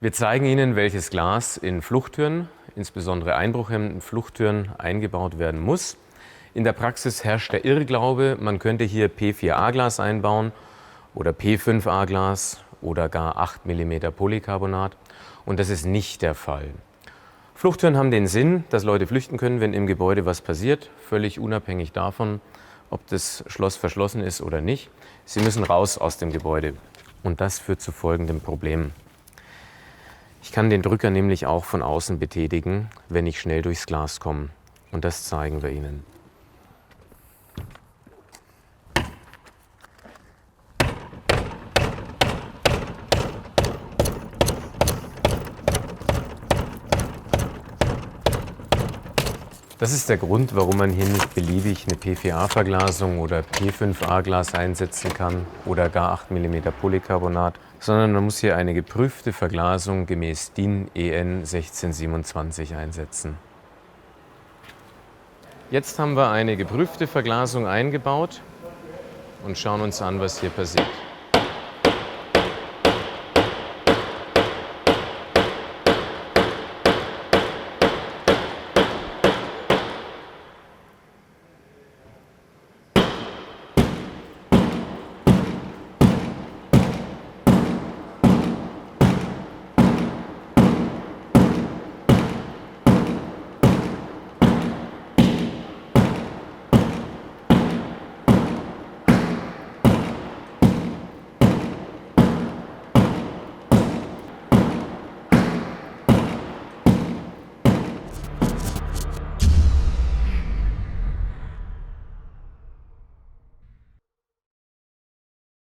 Wir zeigen Ihnen, welches Glas in Fluchttüren, insbesondere einbruchhemmenden Fluchttüren, eingebaut werden muss. In der Praxis herrscht der Irrglaube, man könnte hier P4A-Glas einbauen oder P5A-Glas oder gar 8 mm Polycarbonat. Und das ist nicht der Fall. Fluchttüren haben den Sinn, dass Leute flüchten können, wenn im Gebäude was passiert, völlig unabhängig davon, ob das Schloss verschlossen ist oder nicht. Sie müssen raus aus dem Gebäude. Und das führt zu folgendem Problem. Ich kann den Drücker nämlich auch von außen betätigen, wenn ich schnell durchs Glas komme. Und das zeigen wir Ihnen. Das ist der Grund, warum man hier nicht beliebig eine P4A-Verglasung oder P5A-Glas einsetzen kann oder gar 8 mm Polycarbonat, sondern man muss hier eine geprüfte Verglasung gemäß DIN EN 1627 einsetzen. Jetzt haben wir eine geprüfte Verglasung eingebaut und schauen uns an, was hier passiert.